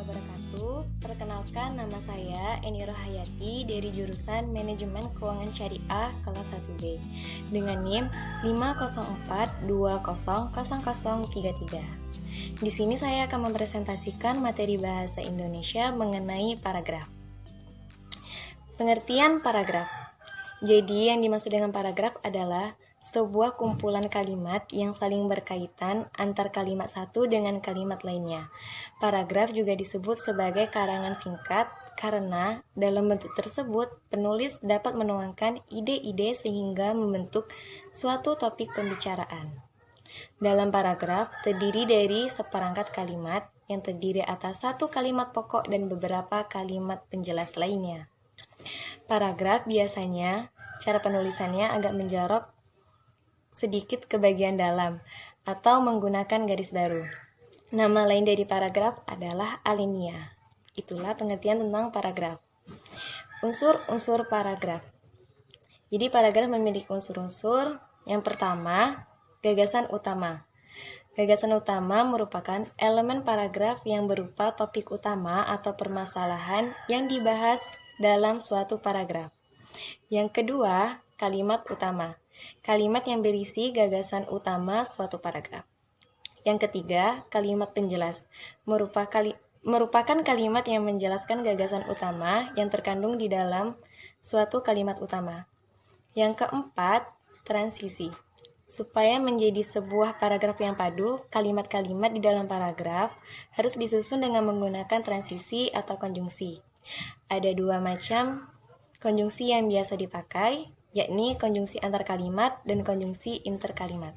wabarakatuh. Perkenalkan, nama saya Eni Rohayati dari jurusan Manajemen Keuangan Syariah kelas 1B dengan NIM 504200033. Di sini saya akan mempresentasikan materi bahasa Indonesia mengenai paragraf. Pengertian paragraf. Jadi, yang dimaksud dengan paragraf adalah sebuah kumpulan kalimat yang saling berkaitan antar kalimat satu dengan kalimat lainnya. Paragraf juga disebut sebagai karangan singkat karena dalam bentuk tersebut penulis dapat menuangkan ide-ide sehingga membentuk suatu topik pembicaraan. Dalam paragraf terdiri dari seperangkat kalimat yang terdiri atas satu kalimat pokok dan beberapa kalimat penjelas lainnya. Paragraf biasanya cara penulisannya agak menjorok sedikit ke bagian dalam atau menggunakan garis baru. Nama lain dari paragraf adalah alinea. Itulah pengertian tentang paragraf. Unsur-unsur paragraf. Jadi paragraf memiliki unsur-unsur. Yang pertama, gagasan utama. Gagasan utama merupakan elemen paragraf yang berupa topik utama atau permasalahan yang dibahas dalam suatu paragraf. Yang kedua, kalimat utama. Kalimat yang berisi gagasan utama suatu paragraf. Yang ketiga, kalimat penjelas. Merupakan kalimat yang menjelaskan gagasan utama yang terkandung di dalam suatu kalimat utama. Yang keempat, transisi. Supaya menjadi sebuah paragraf yang padu, kalimat-kalimat di dalam paragraf harus disusun dengan menggunakan transisi atau konjungsi. Ada dua macam konjungsi yang biasa dipakai, yakni konjungsi antar kalimat dan konjungsi interkalimat.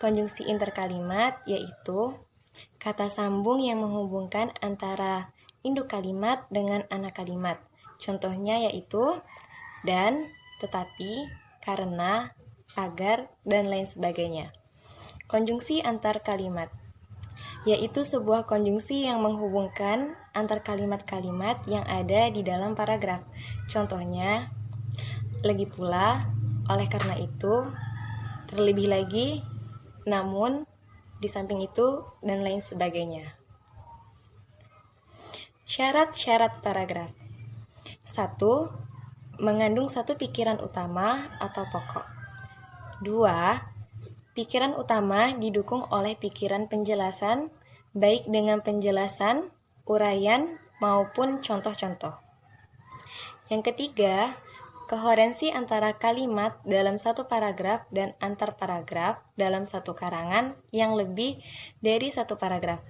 Konjungsi interkalimat yaitu kata sambung yang menghubungkan antara induk kalimat dengan anak kalimat. Contohnya yaitu dan, tetapi, karena, agar, dan lain sebagainya. Konjungsi antar kalimat yaitu sebuah konjungsi yang menghubungkan antar kalimat-kalimat yang ada di dalam paragraf. Contohnya, lagi pula, oleh karena itu, terlebih lagi, namun, di samping itu, dan lain sebagainya. Syarat-syarat paragraf. 1. Mengandung satu pikiran utama atau pokok. 2. Pikiran utama didukung oleh pikiran penjelasan, baik dengan penjelasan, uraian, maupun contoh-contoh. Yang ketiga, koherensi antara kalimat dalam satu paragraf dan antar paragraf dalam satu karangan yang lebih dari satu paragraf.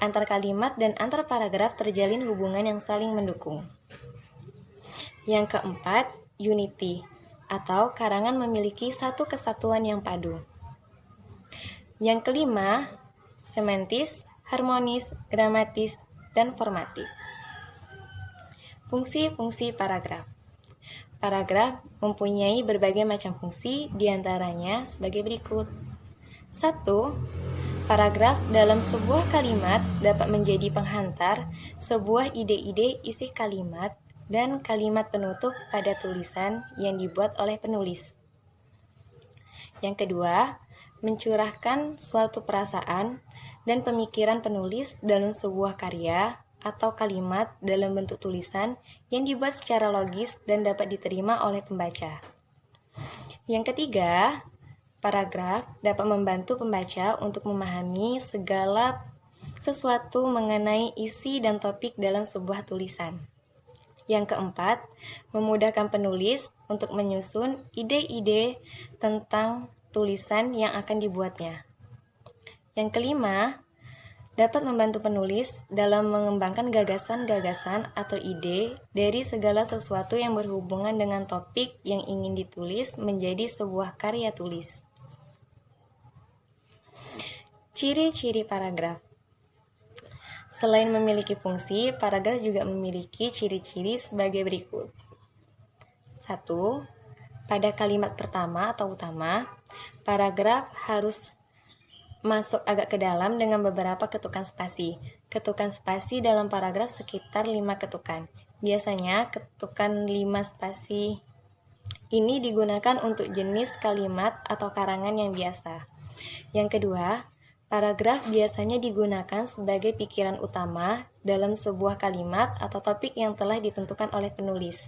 Antar kalimat dan antar paragraf terjalin hubungan yang saling mendukung. Yang keempat, unity, atau karangan memiliki satu kesatuan yang padu. Yang kelima, semantis, harmonis, gramatis, dan formatif. Fungsi-fungsi paragraf. Paragraf mempunyai berbagai macam fungsi, diantaranya sebagai berikut. 1. Paragraf dalam sebuah kalimat dapat menjadi penghantar sebuah ide-ide isi kalimat dan kalimat penutup pada tulisan yang dibuat oleh penulis. Yang kedua, mencurahkan suatu perasaan dan pemikiran penulis dalam sebuah karya atau kalimat dalam bentuk tulisan yang dibuat secara logis dan dapat diterima oleh pembaca. Yang ketiga, paragraf dapat membantu pembaca untuk memahami segala sesuatu mengenai isi dan topik dalam sebuah tulisan. Yang keempat, memudahkan penulis untuk menyusun ide-ide tentang tulisan yang akan dibuatnya. Yang kelima, dapat membantu penulis dalam mengembangkan gagasan-gagasan atau ide dari segala sesuatu yang berhubungan dengan topik yang ingin ditulis menjadi sebuah karya tulis. Ciri-ciri paragraf. Selain memiliki fungsi, paragraf juga memiliki ciri-ciri sebagai berikut. 1. Pada kalimat pertama atau utama, paragraf harus masuk agak ke dalam dengan beberapa ketukan spasi. Ketukan spasi dalam paragraf sekitar 5 ketukan. Biasanya ketukan 5 spasi ini digunakan untuk jenis kalimat atau karangan yang biasa. Yang kedua, Paragraf biasanya digunakan sebagai pikiran utama dalam sebuah kalimat atau topik yang telah ditentukan oleh penulis.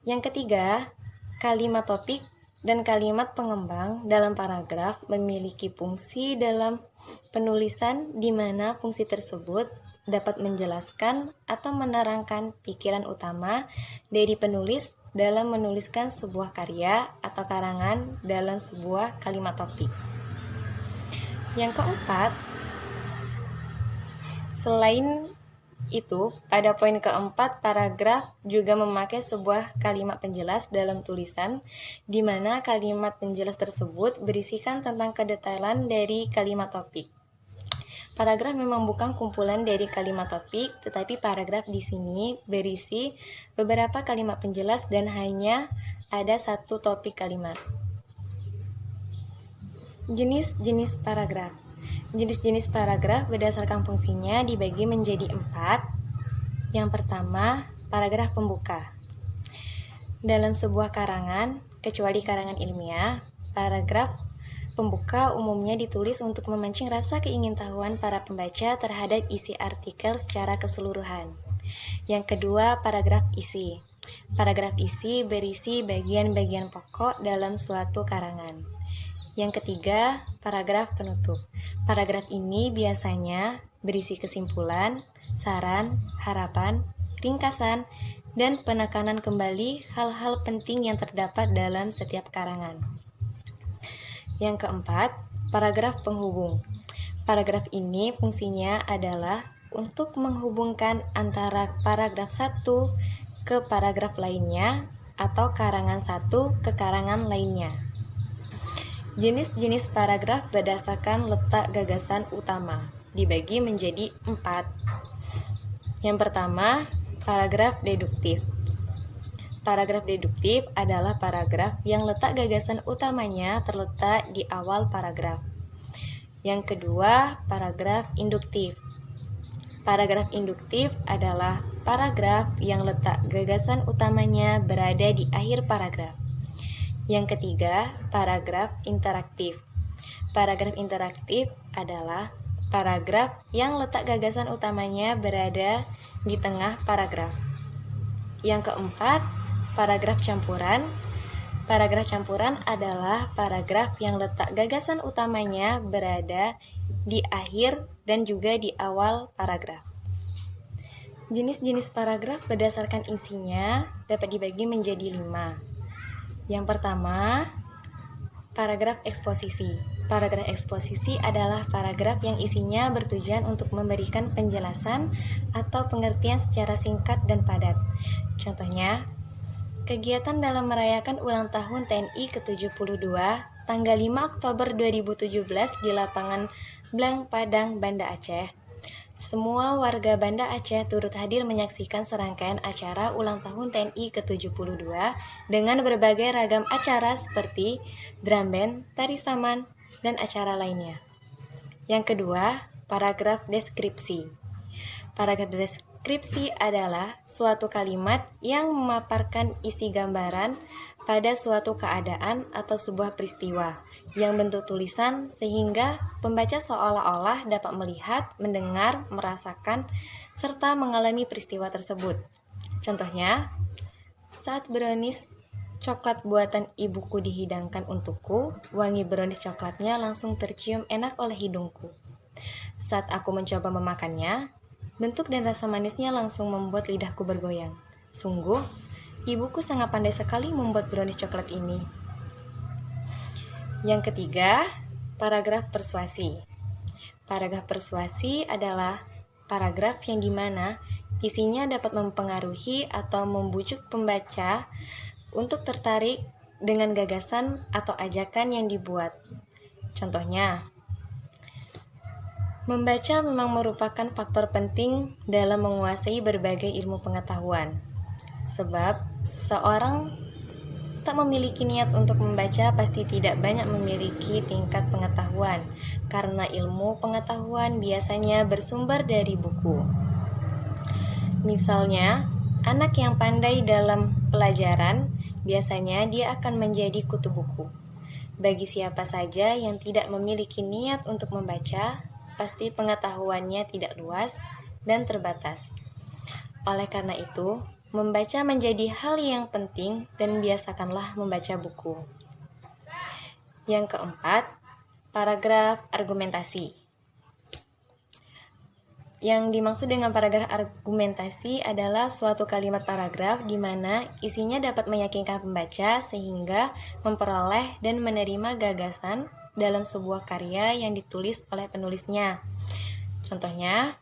Yang ketiga, kalimat topik dan kalimat pengembang dalam paragraf memiliki fungsi dalam penulisan di mana fungsi tersebut dapat menjelaskan atau menerangkan pikiran utama dari penulis dalam menuliskan sebuah karya atau karangan dalam sebuah kalimat topik. Yang keempat, selain itu, pada poin keempat, paragraf juga memakai sebuah kalimat penjelas dalam tulisan, di mana kalimat penjelas tersebut berisikan tentang kedetailan dari kalimat topik. Paragraf memang bukan kumpulan dari kalimat topik, tetapi paragraf di sini berisi beberapa kalimat penjelas dan hanya ada satu topik kalimat. Jenis-jenis paragraf. Jenis-jenis paragraf berdasarkan fungsinya dibagi menjadi 4. Yang pertama, paragraf pembuka. Dalam sebuah karangan, kecuali karangan ilmiah, paragraf pembuka umumnya ditulis untuk memancing rasa keingintahuan para pembaca terhadap isi artikel secara keseluruhan. Yang kedua, paragraf isi. Paragraf isi berisi bagian-bagian pokok dalam suatu karangan. Yang ketiga, paragraf penutup. Paragraf ini biasanya berisi kesimpulan, saran, harapan, ringkasan, dan penekanan kembali hal-hal penting yang terdapat dalam setiap karangan. Yang keempat, paragraf penghubung. Paragraf ini fungsinya adalah untuk menghubungkan antara paragraf 1 ke paragraf lainnya atau karangan 1 ke karangan lainnya. Jenis-jenis paragraf berdasarkan letak gagasan utama dibagi menjadi 4. Yang pertama, paragraf deduktif. Paragraf deduktif adalah paragraf yang letak gagasan utamanya terletak di awal paragraf. Yang kedua, paragraf induktif. Paragraf induktif adalah paragraf yang letak gagasan utamanya berada di akhir paragraf. Yang ketiga, paragraf interaktif. Paragraf interaktif adalah paragraf yang letak gagasan utamanya berada di tengah paragraf. Yang keempat, paragraf campuran. Paragraf campuran adalah paragraf yang letak gagasan utamanya berada di akhir dan juga di awal paragraf. Jenis-jenis paragraf berdasarkan isinya dapat dibagi menjadi 5. Yang pertama, paragraf eksposisi. Paragraf eksposisi adalah paragraf yang isinya bertujuan untuk memberikan penjelasan atau pengertian secara singkat dan padat. Contohnya, kegiatan dalam merayakan ulang tahun TNI ke-72 tanggal 5 Oktober 2017 di lapangan Blang Padang, Banda Aceh. Semua warga Banda Aceh turut hadir menyaksikan serangkaian acara ulang tahun TNI ke-72 dengan berbagai ragam acara seperti drum band, tari saman, dan acara lainnya. Yang kedua, paragraf deskripsi. Paragraf deskripsi adalah suatu kalimat yang memaparkan isi gambaran pada suatu keadaan atau sebuah peristiwa yang bentuk tulisan sehingga pembaca seolah-olah dapat melihat, mendengar, merasakan, serta mengalami peristiwa tersebut. Contohnya, saat brownies coklat buatan ibuku dihidangkan untukku, wangi brownies coklatnya langsung tercium enak oleh hidungku. Saat aku mencoba memakannya, bentuk dan rasa manisnya langsung membuat lidahku bergoyang. Sungguh, ibuku sangat pandai sekali membuat brownies coklat ini. Yang ketiga, paragraf persuasi. Paragraf persuasi adalah paragraf yang dimana isinya dapat mempengaruhi atau membujuk pembaca untuk tertarik dengan gagasan atau ajakan yang dibuat. Contohnya, membaca memang merupakan faktor penting dalam menguasai berbagai ilmu pengetahuan. Sebab seorang tak memiliki niat untuk membaca pasti tidak banyak memiliki tingkat pengetahuan, karena ilmu pengetahuan biasanya bersumber dari buku. Misalnya, anak yang pandai dalam pelajaran biasanya dia akan menjadi kutu buku. Bagi siapa saja yang tidak memiliki niat untuk membaca, pasti pengetahuannya tidak luas dan terbatas. Oleh karena itu, membaca menjadi hal yang penting dan biasakanlah membaca buku. Yang keempat, paragraf argumentasi. Yang dimaksud dengan paragraf argumentasi adalah suatu kalimat paragraf di mana isinya dapat meyakinkan pembaca sehingga memperoleh dan menerima gagasan dalam sebuah karya yang ditulis oleh penulisnya. Contohnya,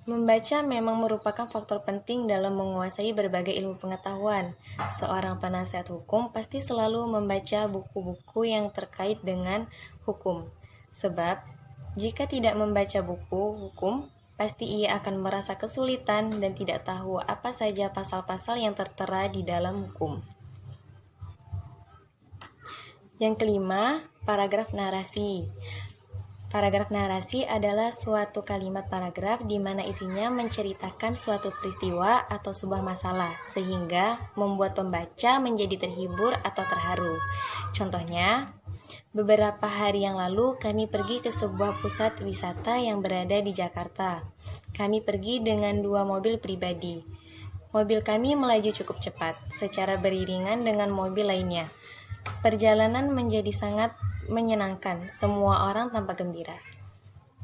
membaca memang merupakan faktor penting dalam menguasai berbagai ilmu pengetahuan. Seorang penasihat hukum pasti selalu membaca buku-buku yang terkait dengan hukum. Sebab, jika tidak membaca buku hukum, pasti ia akan merasa kesulitan dan tidak tahu apa saja pasal-pasal yang tertera di dalam hukum. Yang kelima, paragraf narasi. Paragraf narasi adalah suatu kalimat paragraf di mana isinya menceritakan suatu peristiwa atau sebuah masalah, sehingga membuat pembaca menjadi terhibur atau terharu. Contohnya, beberapa hari yang lalu kami pergi ke sebuah pusat wisata yang berada di Jakarta. Kami pergi dengan 2 mobil pribadi. Mobil kami melaju cukup cepat, secara beriringan dengan mobil lainnya. Perjalanan menjadi sangat menyenangkan, semua orang tampak gembira.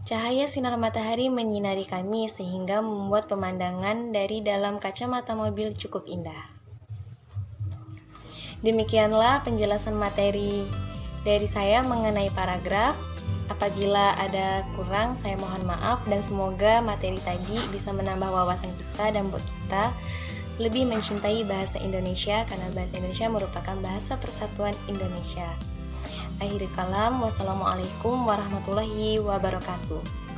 Cahaya sinar matahari menyinari kami sehingga membuat pemandangan dari dalam kacamata mobil cukup indah. Demikianlah penjelasan materi dari saya mengenai paragraf. Apabila ada kurang, saya mohon maaf dan semoga materi tadi bisa menambah wawasan kita dan buat kita lebih mencintai bahasa Indonesia karena bahasa Indonesia merupakan bahasa persatuan Indonesia. Akhirul kalam, wassalamualaikum warahmatullahi wabarakatuh.